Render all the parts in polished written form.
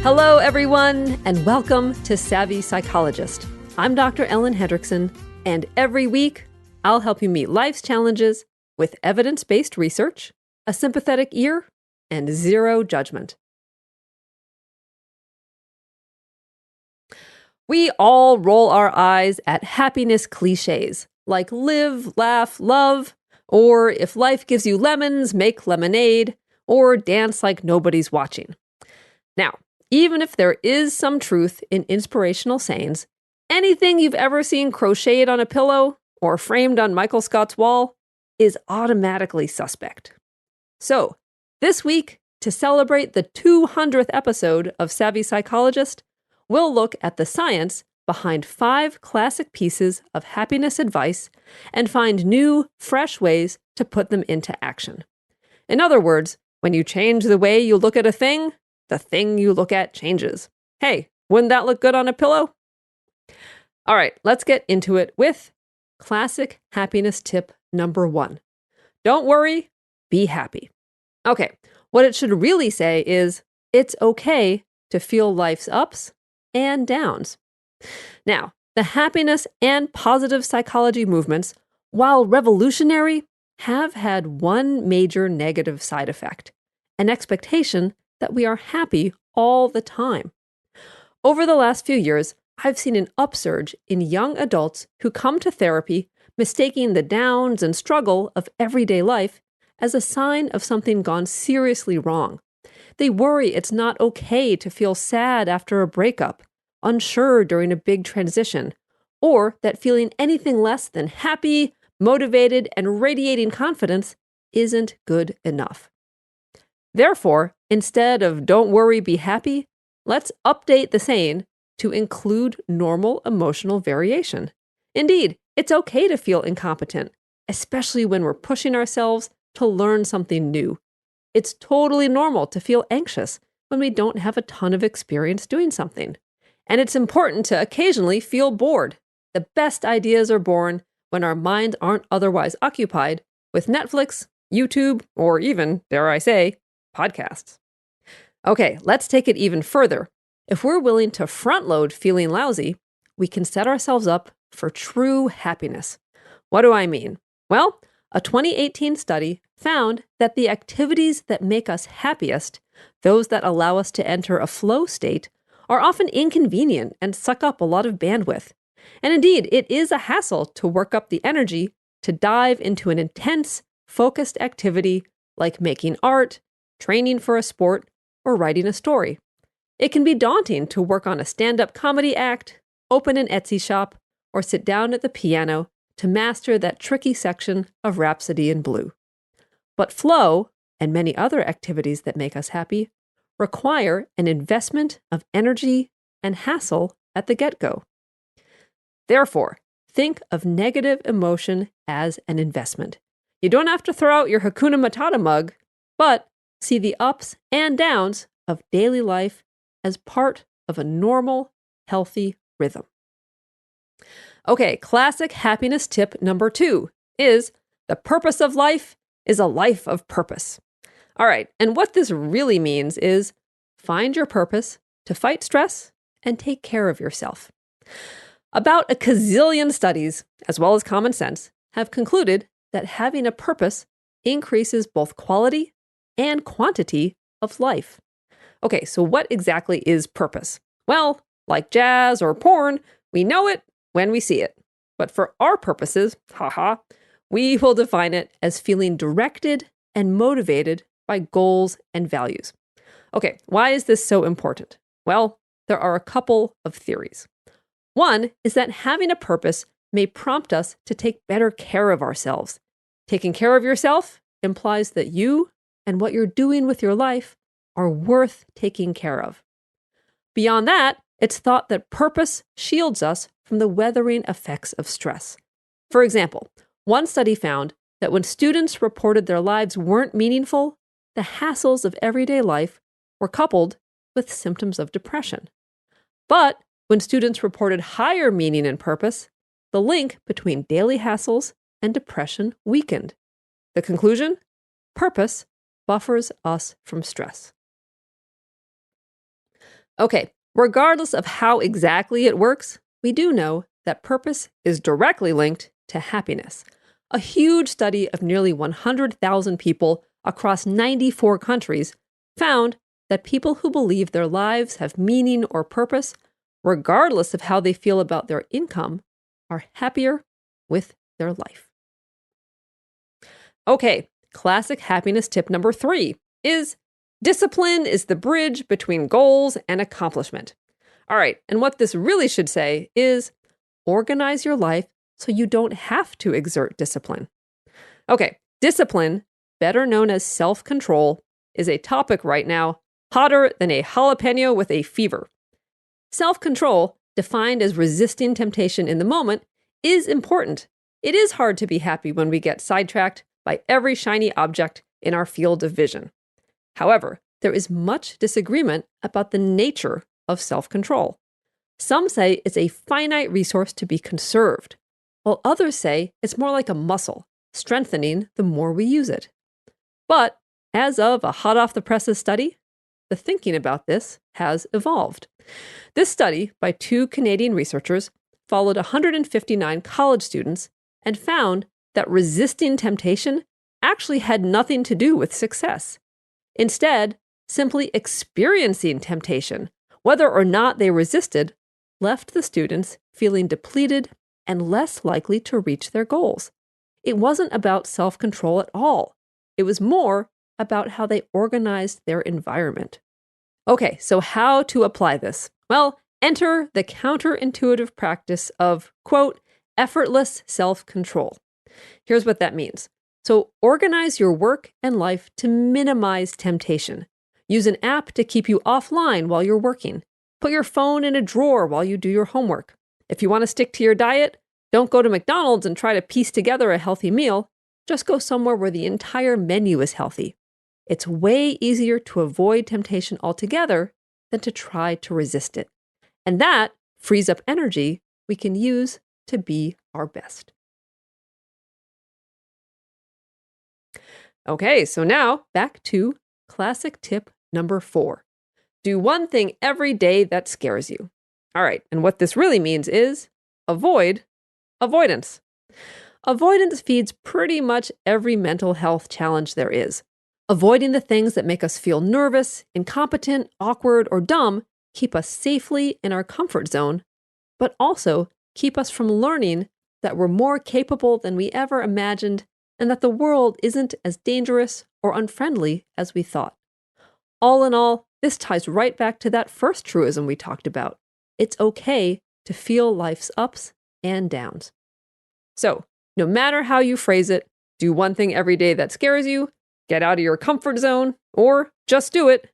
Hello, everyone, and welcome to Savvy Psychologist. I'm Dr. Ellen Hendriksen, and every week, I'll help you meet life's challenges with evidence-based research, a sympathetic ear, and zero judgment. We all roll our eyes at happiness clichés, like live, laugh, love, or if life gives you lemons, make lemonade, or dance like nobody's watching. Now, even if there is some truth in inspirational sayings, anything you've ever seen crocheted on a pillow or framed on Michael Scott's wall is automatically suspect. So, this week, to celebrate the 200th episode of Savvy Psychologist, we'll look at the science behind 5 classic pieces of happiness advice and find new, fresh ways to put them into action. In other words, when you change the way you look at a thing, the thing you look at changes. Hey, wouldn't that look good on a pillow? All right, let's get into it with classic happiness tip number 1. Don't worry, be happy. Okay, what it should really say is, it's okay to feel life's ups and downs. Now, the happiness and positive psychology movements, while revolutionary, have had one major negative side effect, an expectation that we are happy all the time. Over the last few years, I've seen an upsurge in young adults who come to therapy mistaking the downs and struggle of everyday life as a sign of something gone seriously wrong. They worry it's not okay to feel sad after a breakup, unsure during a big transition, or that feeling anything less than happy, motivated, and radiating confidence isn't good enough. Therefore, instead of don't worry, be happy, let's update the saying to include normal emotional variation. Indeed, it's okay to feel incompetent, especially when we're pushing ourselves to learn something new. It's totally normal to feel anxious when we don't have a ton of experience doing something. And it's important to occasionally feel bored. The best ideas are born when our minds aren't otherwise occupied with Netflix, YouTube, or even, dare I say, podcasts. Okay, let's take it even further. If we're willing to front-load feeling lousy, we can set ourselves up for true happiness. What do I mean? Well, a 2018 study found that the activities that make us happiest, those that allow us to enter a flow state, are often inconvenient and suck up a lot of bandwidth. And indeed, it is a hassle to work up the energy to dive into an intense, focused activity like making art, training for a sport, or writing a story. It can be daunting to work on a stand-up comedy act, open an Etsy shop, or sit down at the piano to master that tricky section of Rhapsody in Blue. But flow, and many other activities that make us happy, require an investment of energy and hassle at the get-go. Therefore, think of negative emotion as an investment. You don't have to throw out your Hakuna Matata mug, but see the ups and downs of daily life as part of a normal, healthy rhythm. Okay, classic happiness tip number 2 is the purpose of life is a life of purpose. All right, and what this really means is find your purpose to fight stress and take care of yourself. About a gazillion studies, as well as common sense, have concluded that having a purpose increases both quality and quantity of life. Okay, so what exactly is purpose? Well, like jazz or porn, we know it when we see it. But for our purposes, we will define it as feeling directed and motivated by goals and values. Okay, why is this so important? Well, there are a couple of theories. One is that having a purpose may prompt us to take better care of ourselves. Taking care of yourself implies that you and what you're doing with your life are worth taking care of. Beyond that, it's thought that purpose shields us from the weathering effects of stress. For example, one study found that when students reported their lives weren't meaningful, the hassles of everyday life were coupled with symptoms of depression. But when students reported higher meaning and purpose, the link between daily hassles and depression weakened. The conclusion? Purpose buffers us from stress. Okay, regardless of how exactly it works, we do know that purpose is directly linked to happiness. A huge study of nearly 100,000 people across 94 countries found that people who believe their lives have meaning or purpose, regardless of how they feel about their income, are happier with their life. Okay, classic happiness tip number 3 is discipline is the bridge between goals and accomplishment. All right, and what this really should say is organize your life so you don't have to exert discipline. Okay, discipline, better known as self-control, is a topic right now hotter than a jalapeno with a fever. Self-control, defined as resisting temptation in the moment, is important. It is hard to be happy when we get sidetracked by every shiny object in our field of vision. However, there is much disagreement about the nature of self-control. Some say it's a finite resource to be conserved, while others say it's more like a muscle, strengthening the more we use it. But as of a hot-off-the-presses study, the thinking about this has evolved. This study by 2 Canadian researchers followed 159 college students and found that resisting temptation actually had nothing to do with success. Instead, simply experiencing temptation, whether or not they resisted, left the students feeling depleted and less likely to reach their goals. It wasn't about self-control at all. It was more about how they organized their environment. Okay, so how to apply this? Well, enter the counterintuitive practice of, quote, effortless self-control. Here's what that means. So organize your work and life to minimize temptation. Use an app to keep you offline while you're working. Put your phone in a drawer while you do your homework. If you want to stick to your diet, don't go to McDonald's and try to piece together a healthy meal. Just go somewhere where the entire menu is healthy. It's way easier to avoid temptation altogether than to try to resist it. And that frees up energy we can use to be our best. Okay, so now back to classic tip number 4. Do one thing every day that scares you. All right, and what this really means is avoid avoidance. Avoidance feeds pretty much every mental health challenge there is. Avoiding the things that make us feel nervous, incompetent, awkward, or dumb keep us safely in our comfort zone, but also keep us from learning that we're more capable than we ever imagined and that the world isn't as dangerous or unfriendly as we thought. All in all, this ties right back to that first truism we talked about. It's okay to feel life's ups and downs. So, no matter how you phrase it, do one thing every day that scares you, get out of your comfort zone, or just do it.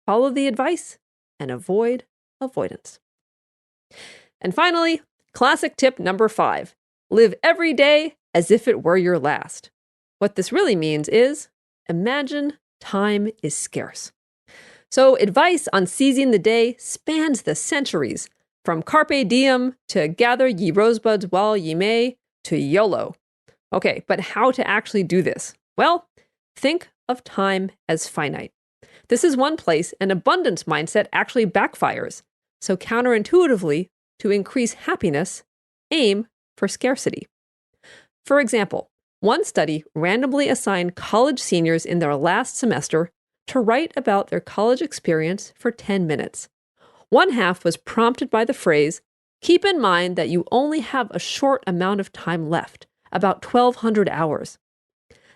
Follow the advice and avoid avoidance. And finally, classic tip number 5. Live every day as if it were your last. What this really means is, imagine time is scarce. So advice on seizing the day spans the centuries, from carpe diem to gather ye rosebuds while ye may to YOLO. Okay, but how to actually do this? Well, think of time as finite. This is one place an abundance mindset actually backfires. So counterintuitively, to increase happiness, aim for scarcity. For example, one study randomly assigned college seniors in their last semester to write about their college experience for 10 minutes. One half was prompted by the phrase, "Keep in mind that you only have a short amount of time left, about 1,200 hours."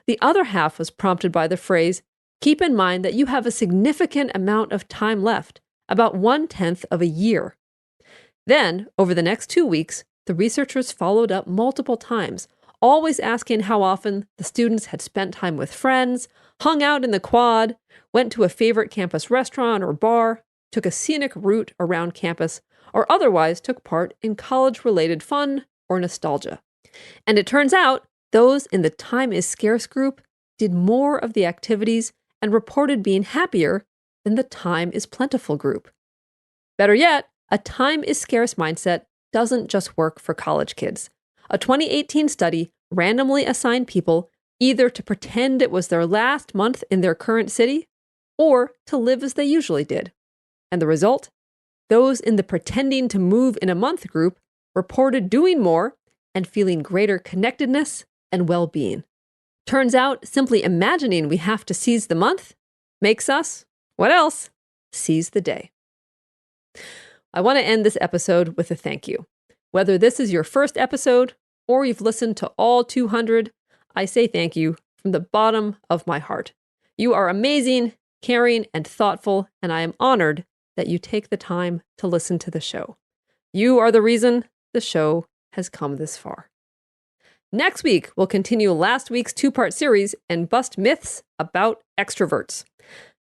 The other half was prompted by the phrase, "Keep in mind that you have a significant amount of time left, about 1/10 of a year." Then, over the next 2 weeks, the researchers followed up multiple times, always asking how often the students had spent time with friends, hung out in the quad, went to a favorite campus restaurant or bar, took a scenic route around campus, or otherwise took part in college-related fun or nostalgia. And it turns out, those in the time is scarce group did more of the activities and reported being happier than the time is plentiful group. Better yet, a time is scarce mindset doesn't just work for college kids. A 2018 study randomly assigned people either to pretend it was their last month in their current city or to live as they usually did. And the result? those in the pretending to move in a month group reported doing more and feeling greater connectedness and well-being. Turns out, simply imagining we have to seize the month makes us, what else? Seize the day. I want to end this episode with a thank you. Whether this is your first episode or you've listened to all 200, I say thank you from the bottom of my heart. You are amazing, caring, and thoughtful, and I am honored that you take the time to listen to the show. You are the reason the show has come this far. Next week, we'll continue last week's 2-part series and bust myths about extroverts.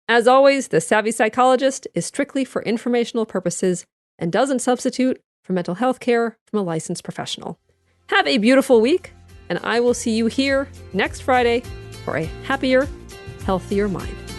As always, the Savvy Psychologist is strictly for informational purposes and doesn't substitute for mental health care from a licensed professional. Have a beautiful week, and I will see you here next Friday for a happier, healthier mind.